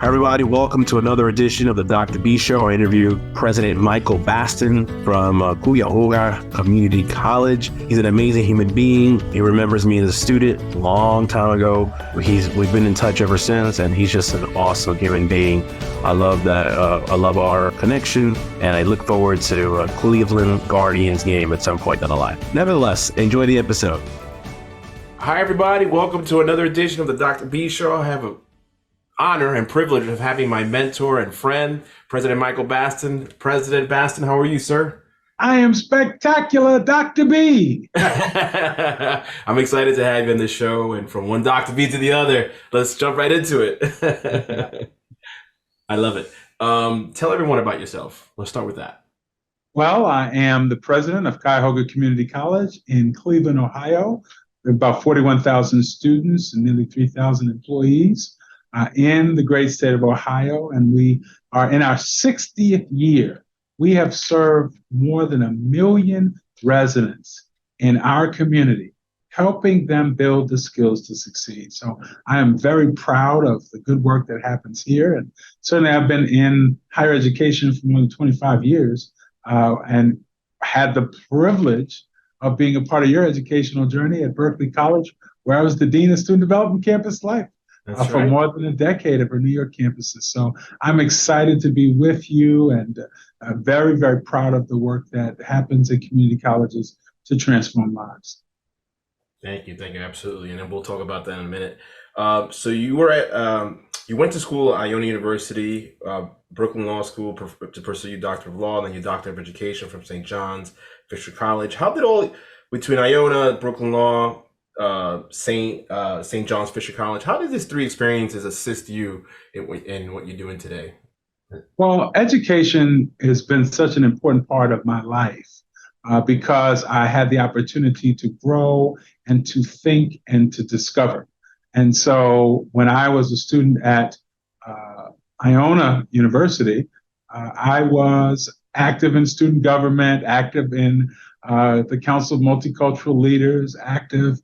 Hi, everybody. Welcome to another edition of the Dr. B Show. I interview President Michael Baston from Cuyahoga Community College. He's an amazing human being. He remembers me as a student a long time ago. We've been in touch ever since, and he's just an awesome human being. I love that. I love our connection, and I look forward to a Cleveland Guardians game at some point down the line. Nevertheless, enjoy the episode. Hi, everybody. Welcome to another edition of the Dr. B Show. I have an honor and privilege of having my mentor and friend, President Michael Baston. President Baston, how are you, sir? I am spectacular, Dr. B. I'm excited to have you on this show, and from one Dr. B to the other, let's jump right into it. I love it. Tell everyone about yourself. Let's start with that. Well, I am the president of Cuyahoga Community College in Cleveland, Ohio. There are about 41,000 students and nearly 3,000 employees in the great state of Ohio, and we are in our 60th year. We have served more than 1 million residents in our community, helping them build the skills to succeed. So I am very proud of the good work that happens here, and certainly I've been in higher education for more than 25 years and had the privilege of being a part of your educational journey at Berkeley College, where I was the Dean of Student Development Campus Life. For more than a decade of our New York campuses. So I'm excited to be with you and very, very proud of the work that happens at community colleges to transform lives. Thank you, absolutely. And then we'll talk about that in a minute. So you were at, you went to school at Iona University, Brooklyn Law School to pursue your Doctor of Law, and then your Doctor of Education from St. John's Fisher College. How did all, between Iona, Brooklyn Law, St. John's Fisher College, how did these three experiences assist you in what you're doing today? Well, education has been such an important part of my life because I had the opportunity to grow and to think and to discover. And so when I was a student at Iona University, I was active in student government, active in the Council of Multicultural Leaders, active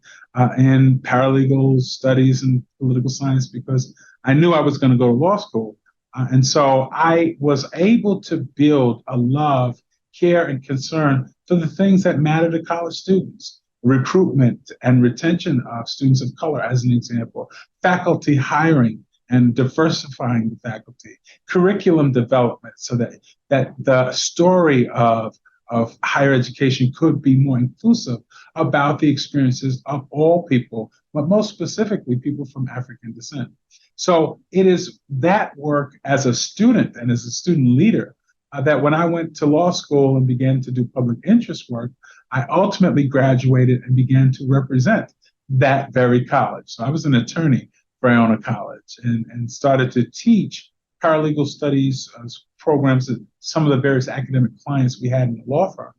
in paralegal studies and political science, because I knew I was going to go to law school. And so I was able to build a love, care, and concern for the things that matter to college students. Recruitment and retention of students of color, as an example, faculty hiring and diversifying the faculty, curriculum development, so that the story of higher education could be more inclusive about the experiences of all people, but most specifically people from African descent. So it is that work as a student and as a student leader that when I went to law school and began to do public interest work, I ultimately graduated and began to represent that very college. So I was an attorney for Iona College and started to teach paralegal studies programs at some of the various academic clients we had in the law firm.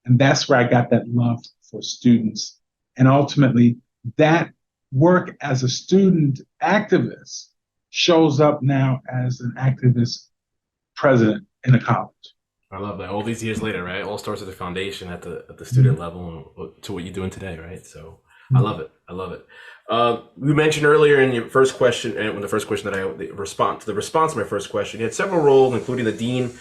And that's where I got that love for students. And ultimately, that work as a student activist shows up now as an activist president in a college. I love that. All these years later, right? It all starts at the foundation at the student level and to what you're doing today, right? So I love it. I love it. We mentioned earlier in your first question, and when the first question that the response to my first question, you had several roles, including the dean,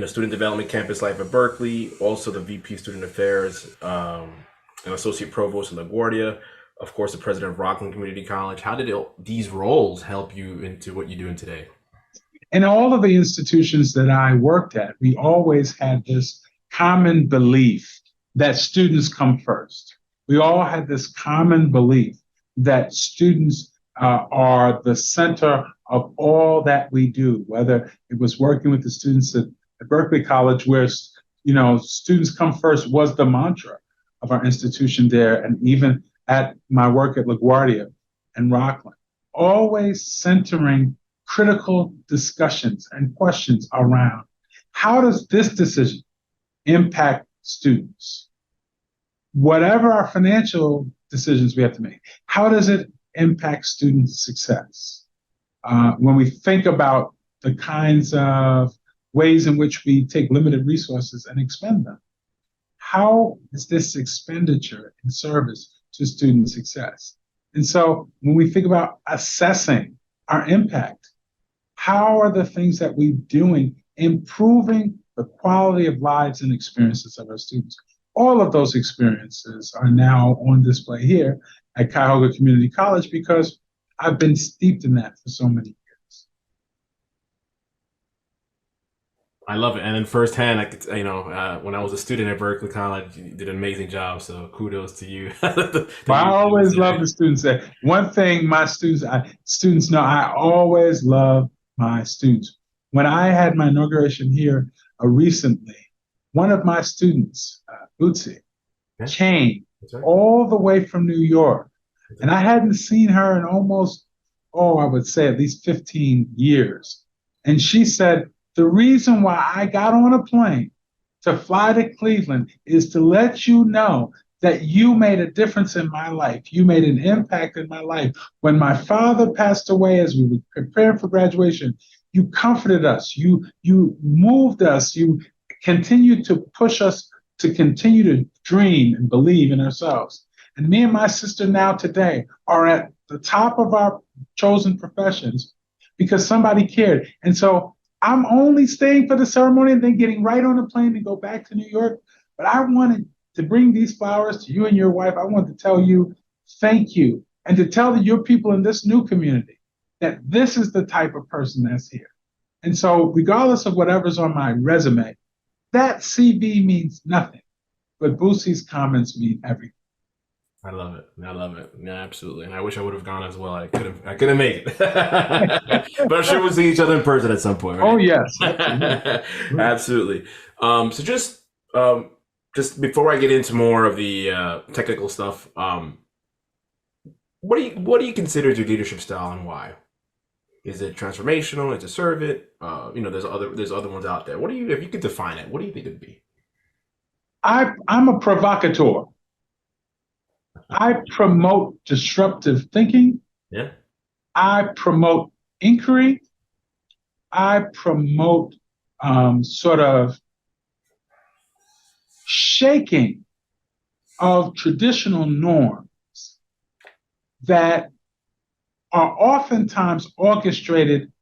student development, campus life at Berkeley, also the VP student affairs, and associate provost in LaGuardia, of course, the president of Rockland Community College. How did these roles help you into what you're doing today? In all of the institutions that I worked at, we always had this common belief that students come first. We all had this common belief that students are the center of all that we do, whether it was working with the students at Berkeley College, where students come first was the mantra of our institution there, and even at my work at LaGuardia and Rockland, always centering critical discussions and questions around how does this decision impact students? Whatever our financial decisions we have to make, how does it impact student success? When we think about the kinds of ways in which we take limited resources and expend them, how is this expenditure in service to student success? And so when we think about assessing our impact How are the things that we're doing improving the quality of lives and experiences of our students? All of those experiences are now on display here at Cuyahoga Community College because I've been steeped in that for so many years. I love it. And then firsthand, I could, when I was a student at Berkeley College, you did an amazing job. So kudos to you. Well, I always love the students. One thing my students know, I always love my students. When I had my inauguration here recently, one of my students, Bootsy, came all the way from New York. And I hadn't seen her in almost, I would say at least 15 years. And she said, the reason why I got on a plane to fly to Cleveland is to let you know that you made a difference in my life. You made an impact in my life. When my father passed away as we were preparing for graduation, you comforted us. You moved us. You continued to push us to continue to dream and believe in ourselves. And me and my sister now today are at the top of our chosen professions because somebody cared. And so I'm only staying for the ceremony and then getting right on a plane to go back to New York. But I wanted to bring these flowers to you and your wife. I want to tell you thank you and to tell your people in this new community that this is the type of person that's here. And so regardless of whatever's on my resume, that CV means nothing, but Boosie's comments mean everything. I love it. I love it. Yeah, absolutely. And I wish I would have gone as well. I couldn't make it. But I'm sure we'll see each other in person at some point, right? Oh, yes. Absolutely. Absolutely. So just before I get into more of the technical stuff, what do you consider your leadership style and why? Is it transformational? Is it servant? There's other ones out there. If you could define it, what do you think it'd be? I'm a provocateur. I promote disruptive thinking. Yeah. I promote inquiry. I promote sort of shaking of traditional norms that are oftentimes orchestrated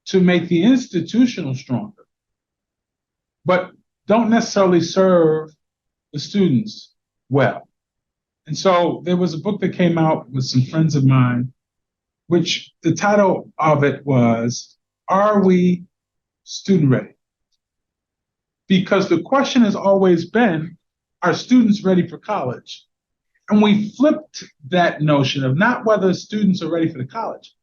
to make the institutional stronger, but don't necessarily serve the students well. And so there was a book that came out with some friends of mine, which the title of it was, Are We Student Ready? Because the question has always been, are students ready for college? And we flipped that notion of not whether students are ready for the college,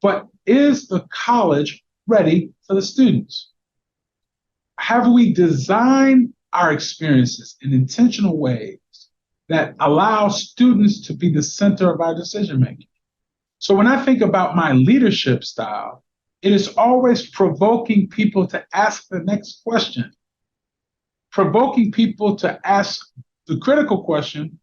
but is the college ready for the students? Have we designed our experiences in intentional ways that allow students to be the center of our decision making? So when I think about my leadership style, it is always provoking people to ask the next question, provoking people to ask the critical question,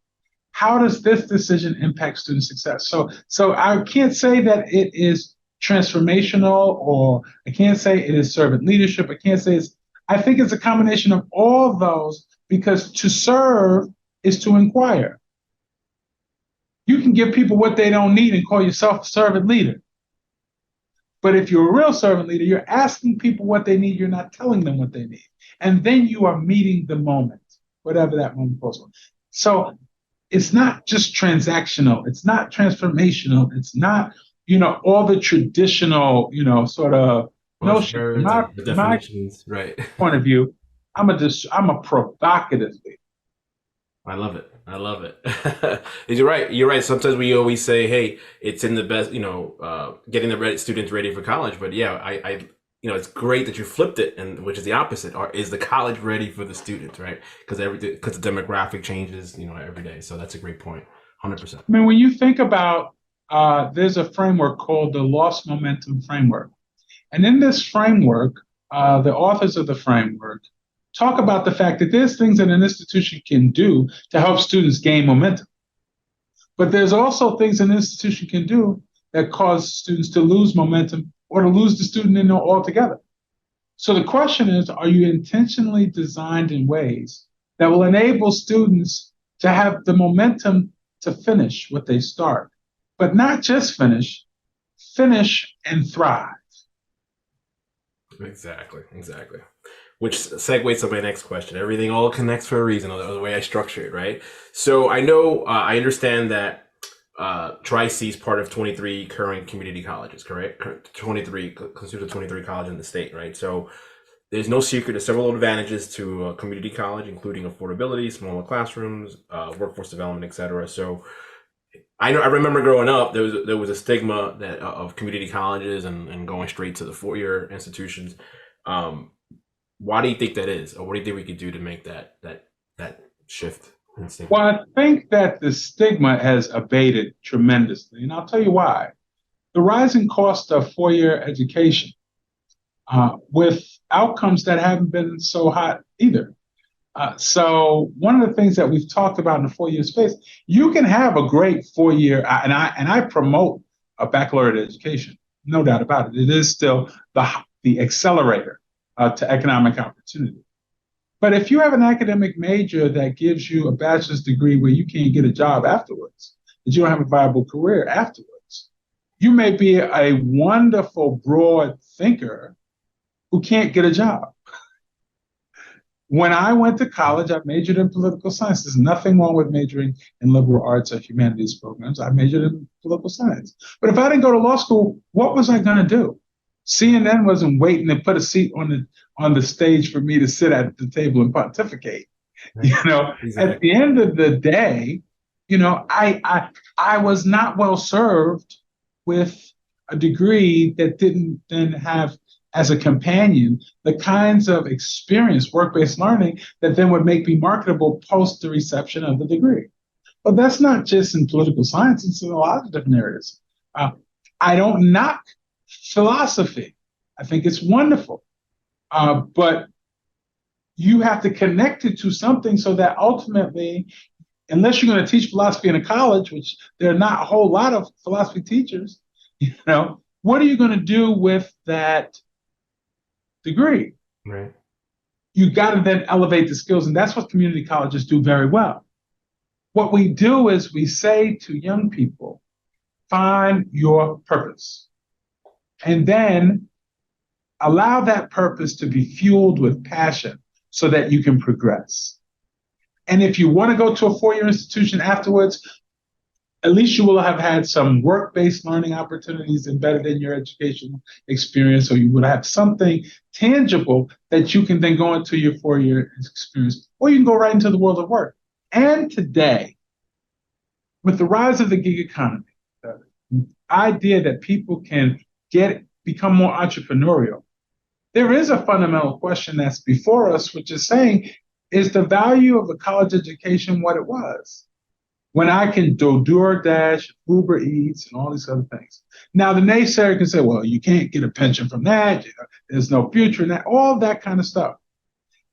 how does this decision impact student success? So I can't say that it is transformational, or I can't say it is servant leadership. I think it's a combination of all of those, because to serve is to inquire. You can give people what they don't need and call yourself a servant leader. But if you're a real servant leader, you're asking people what they need, you're not telling them what they need. And then you are meeting the moment, whatever that moment calls for. So it's not just transactional, it's not transformational, it's not, all the traditional, sort of notion. The definitions, right? Point of view, I'm a provocative leader. I love it. You're right. Sometimes we always say, hey, it's in the best, getting the students ready for college. But yeah, I it's great that you flipped it, and which is the opposite. Or is the college ready for the students, right? Because the demographic changes, every day. So that's a great point. 100%. I mean, when you think about, there's a framework called the Lost Momentum Framework. And in this framework, the authors of the framework talk about the fact that there's things that an institution can do to help students gain momentum. But there's also things an institution can do that cause students to lose momentum or to lose the student in altogether. So the question is, are you intentionally designed in ways that will enable students to have the momentum to finish what they start, but not just finish and thrive? Exactly, exactly. Which segues to my next question. Everything all connects for a reason, the way I structure it, right? So I know, I understand that Tri-C is part of 23 current community colleges, correct? 23, considered 23 college in the state, right? So there's no secret. There's several advantages to a community college, including affordability, smaller classrooms, workforce development, etc. So I remember growing up, there was a stigma that of community colleges and going straight to the 4-year institutions. Um, why do you think that is, or what do you think we could do to make that shift in stigma? Well, I think that the stigma has abated tremendously, and I'll tell you why. The rising cost of four-year education, with outcomes that haven't been so hot either. So one of the things that we've talked about in the four-year space, you can have a great four-year, and I promote a baccalaureate education, no doubt about it. It is still the accelerator to economic opportunity. But if you have an academic major that gives you a bachelor's degree where you can't get a job afterwards, that you don't have a viable career afterwards, you may be a wonderful broad thinker who can't get a job. When I went to college, I majored in political science. There's nothing wrong with majoring in liberal arts or humanities programs. I majored in political science. But if I didn't go to law school, what was I going to do? CNN wasn't waiting to put a seat on the stage for me to sit at the table and pontificate. Right. Exactly. At the end of the day, I was not well served with a degree that didn't then have as a companion the kinds of experience, work-based learning that then would make me marketable post the reception of the degree. But that's not just in political science, it's in a lot of different areas. I don't knock philosophy. I think it's wonderful. But you have to connect it to something so that ultimately, unless you're going to teach philosophy in a college, which there are not a whole lot of philosophy teachers, what are you going to do with that degree? Right. You got to then elevate the skills, and that's what community colleges do very well. What we do is we say to young people, find your purpose, and then allow that purpose to be fueled with passion so that you can progress. And if you want to go to a four-year institution afterwards, at least you will have had some work-based learning opportunities embedded in your educational experience, or you would have something tangible that you can then go into your four-year experience, or you can go right into the world of work. And today, with the rise of the gig economy, the idea that people can become more entrepreneurial, there is a fundamental question that's before us, which is saying, is the value of a college education what it was? When I can do DoorDash, Uber Eats, and all these other things. Now, the naysayer can say, well, you can't get a pension from that. There's no future in that, all that kind of stuff.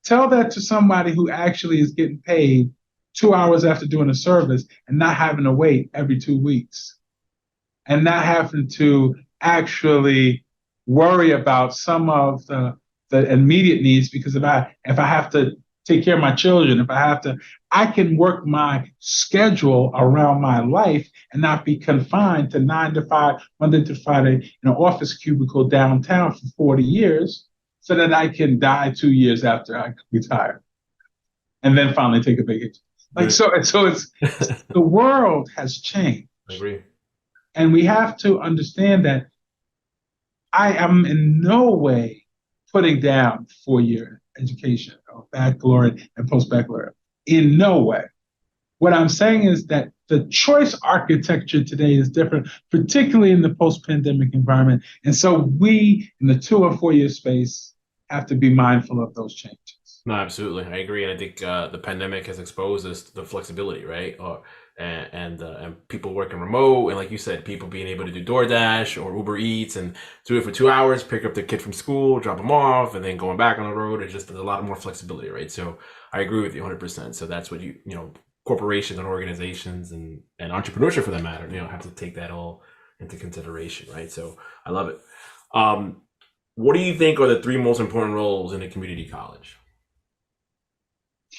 Tell that to somebody who actually is getting paid 2 hours after doing a service and not having to wait every 2 weeks and not having to actually worry about some of the immediate needs, because if I have to take care of my children, I can work my schedule around my life and not be confined to 9 to 5, Monday to Friday, in an office cubicle downtown for 40 years, so that I can die 2 years after I retire, and then finally take a vacation. So it's the world has changed. I agree. And we have to understand that I am in no way putting down four-year education or baccalaureate and post-baccalaureate. In no way. What I'm saying is that the choice architecture today is different, particularly in the post-pandemic environment. And so we, in the 2 or 4 year space, have to be mindful of those changes. No, absolutely. I agree. And I think the pandemic has exposed us to the flexibility, right? And people working remote, and like you said, people being able to do DoorDash or Uber Eats and do it for 2 hours, pick up their kid from school, drop them off, and then going back on the road. It's just, there's a lot more flexibility, right? So I agree with you 100%. So that's what corporations and organizations and entrepreneurship, for that matter, have to take that all into consideration, right? So I love it. What do you think are the 3 most important roles in a community college?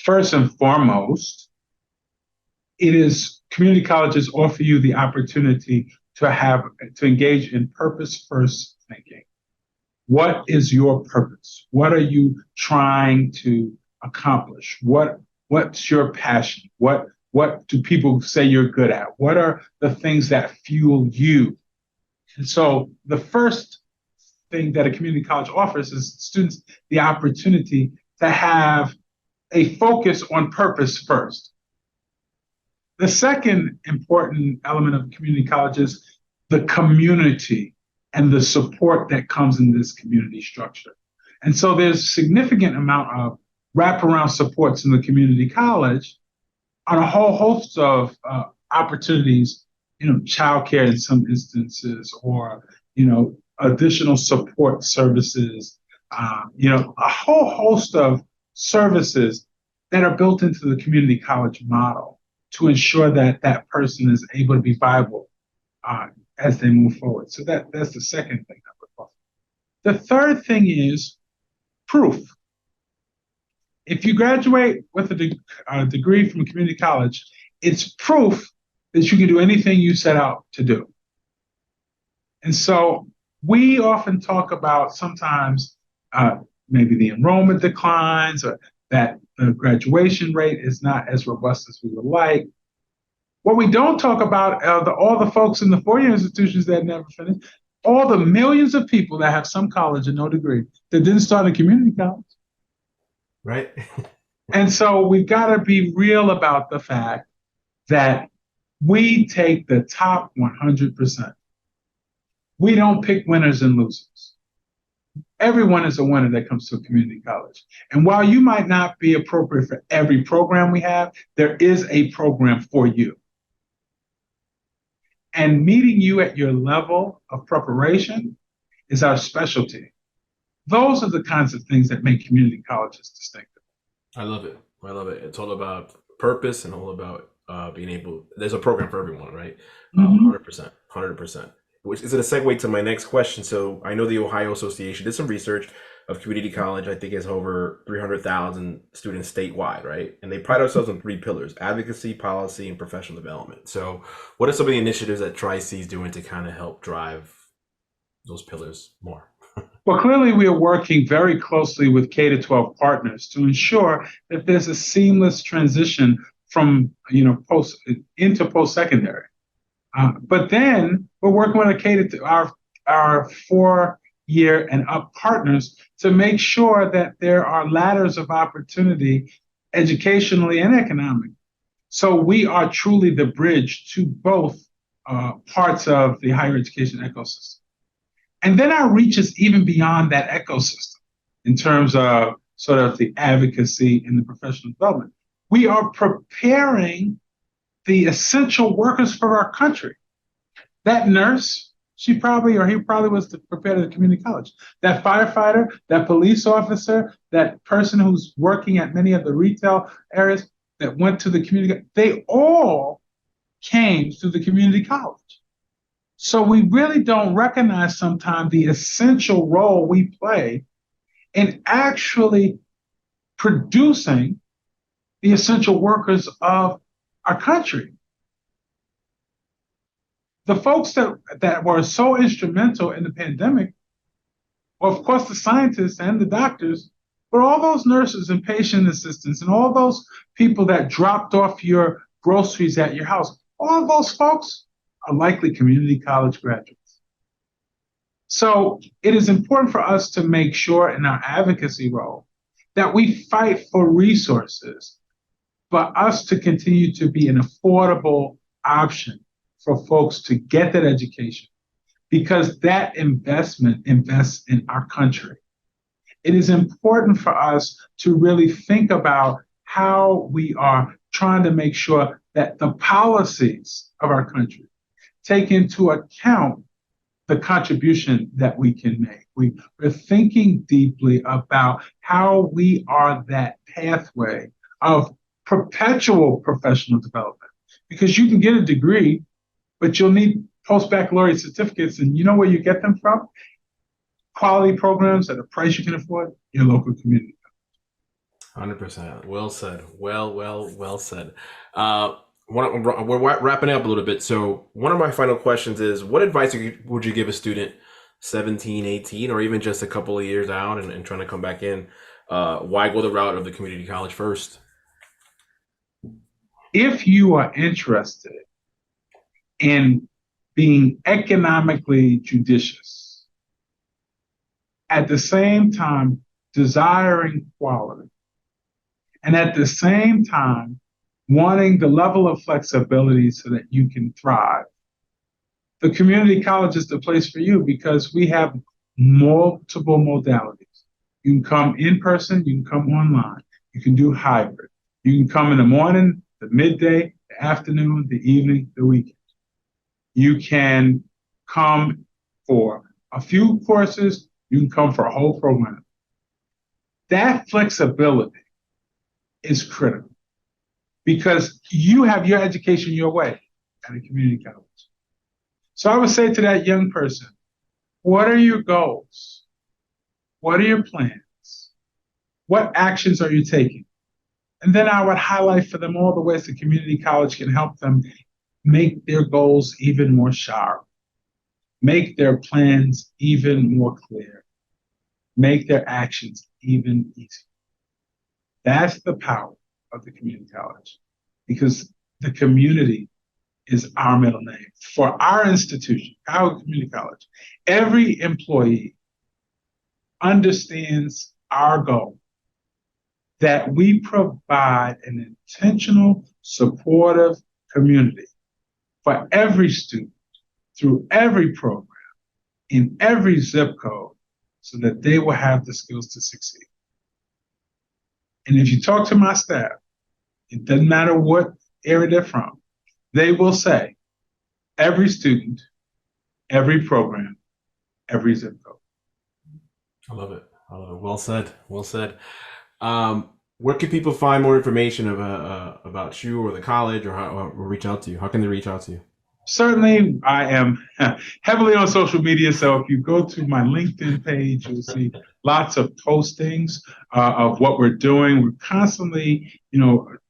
First and foremost, community colleges offer you the opportunity to engage in purpose-first thinking. What is your purpose? What are you trying to accomplish? What's your passion? What do people say you're good at? What are the things that fuel you? And so the first thing that a community college offers is students the opportunity to have a focus on purpose first. The second important element of community college is the community and the support that comes in this community structure. And so there's significant amount of wraparound supports in the community college on a whole host of opportunities, childcare in some instances, or, additional support services, a whole host of services that are built into the community college model to ensure that that person is able to be viable as they move forward. So that's the second thing I would offer. The third thing is proof. If you graduate with a degree from a community college, it's proof that you can do anything you set out to do. And so we often talk about sometimes maybe the enrollment declines, or that the graduation rate is not as robust as we would like. What we don't talk about are all the folks in the four-year institutions that never finished, all the millions of people that have some college and no degree that didn't start a community college. Right. And so we've got to be real about the fact that we take the top 100%. We don't pick winners and losers. Everyone is a winner that comes to a community college. And while you might not be appropriate for every program we have, there is a program for you. And meeting you at your level of preparation is our specialty. Those are the kinds of things that make community colleges distinctive. I love it. I love it. It's all about purpose and all about being able, there's a program for everyone, right? 100%. Which is a segue to my next question. So I know the Ohio Association did some research of community college. I think it's over 300,000 students statewide, right? And they pride ourselves on three pillars: advocacy, policy, and professional development. So what are some of the initiatives that Tri-C is doing to kind of help drive those pillars more? Well, clearly we are working very closely with K-12 partners to ensure that there's a seamless transition from, into post-secondary. But then we're working with our 4-year and up partners to make sure that there are ladders of opportunity educationally and economically. So we are truly the bridge to both parts of the higher education ecosystem. And then our reach is even beyond that ecosystem in terms of sort of the advocacy and the professional development. We are preparing the essential workers for our country. That nurse, he probably was prepared at a community college. That firefighter, that police officer, that person who's working at many of the retail areas that went to the community, they all came through the community college. So we really don't recognize sometimes the essential role we play in actually producing the essential workers of our country. The folks that were so instrumental in the pandemic, well, of course, the scientists and the doctors, but all those nurses and patient assistants and all those people that dropped off your groceries at your house, all of those folks are likely community college graduates. So it is important for us to make sure in our advocacy role that we fight for resources for us to continue to be an affordable option for folks to get that education, because that investment invests in our country. It is important for us to really think about how we are trying to make sure that the policies of our country take into account the contribution that we can make. We're thinking deeply about how we are that pathway of perpetual professional development, because you can get a degree, but you'll need post-baccalaureate certificates, and you know where you get them from? Quality programs at a price you can afford, your local community. 100%. Well said. Well said. We're wrapping up a little bit. So one of my final questions is, what advice would you give a student 17, 18, or even just a couple of years out and trying to come back in, why go the route of the community college first? If you are interested in being economically judicious, at the same time desiring quality, and at the same time wanting the level of flexibility so that you can thrive, the community college is the place for you because we have multiple modalities. You can come in person, you can come online, you can do hybrid. You can come in the morning, the midday, the afternoon, the evening, the weekend. You can come for a few courses, you can come for a whole program. That flexibility is critical because you have your education your way at a community college. So I would say to that young person, what are your goals? What are your plans? What actions are you taking? And then I would highlight for them all the ways the community college can help them make their goals even more sharp, make their plans even more clear, make their actions even easier. That's the power of the community college, because the community is our middle name. For our institution, Cuyahoga Community College, every employee understands our goal, that we provide an intentional, supportive community for every student through every program in every zip code so that they will have the skills to succeed. And if you talk to my staff, it doesn't matter what area they're from, they will say every student, every program, every zip code. I love it. I love it. Well said. Well said. Where can people find more information about you or the college, or reach out to you? How can they reach out to you? Certainly, I am heavily on social media. So if you go to my LinkedIn page, you'll see lots of postings of what we're doing. We're constantly,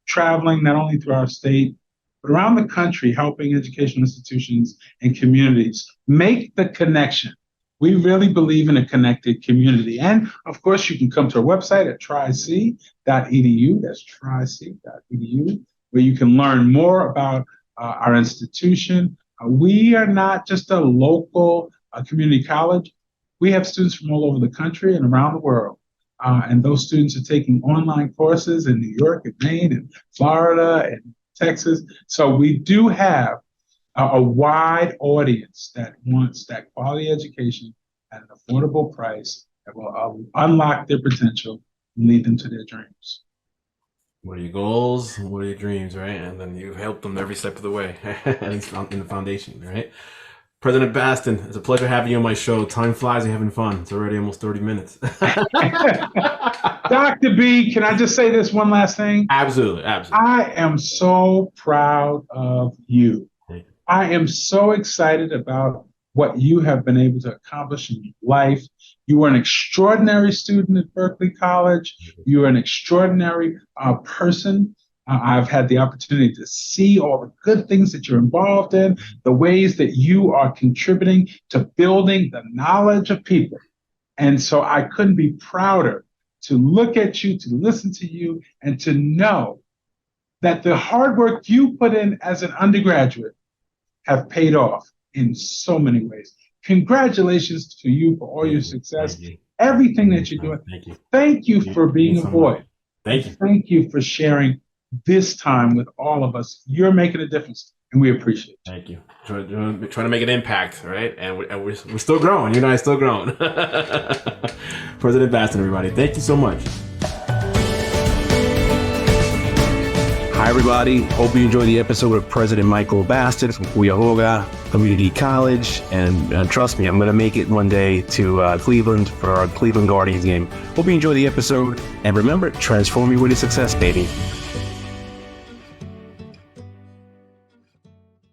traveling not only through our state, but around the country, helping educational institutions and communities make the connection. We really believe in a connected community. And of course, you can come to our website at tric.edu. That's tric.edu, where you can learn more about our institution. We are not just a local community college. We have students from all over the country and around the world. And those students are taking online courses in New York and Maine and Florida and Texas. So we do have a wide audience that wants that quality education at an affordable price that will unlock their potential and lead them to their dreams. What are your goals? What are your dreams, right? And then you help them every step of the way, at least in the foundation, right? President Baston, it's a pleasure having you on my show. Time flies, you're having fun. It's already almost 30 minutes. Dr. B, can I just say this one last thing? Absolutely. I am so proud of you. I am so excited about what you have been able to accomplish in your life. You were an extraordinary student at Berkeley College. You are an extraordinary person. I've had the opportunity to see all the good things that you're involved in, the ways that you are contributing to building the knowledge of people. And so I couldn't be prouder to look at you, to listen to you, and to know that the hard work you put in as an undergraduate have paid off in so many ways. Congratulations to you for all your success, everything that you're doing. Thank you. Thank you for being a boy. Thank you. Thank you for sharing this time with all of us. You're making a difference, and we appreciate you. Thank you. Trying to make an impact, right? And we're still growing. You and I are still growing. President Baston, everybody. Thank you so much. Hi, everybody. Hope you enjoyed the episode with President Michael Baston from Cuyahoga Community College. And trust me, I'm going to make it one day to Cleveland for our Cleveland Guardians game. Hope you enjoyed the episode. And remember, transform your way to success, baby.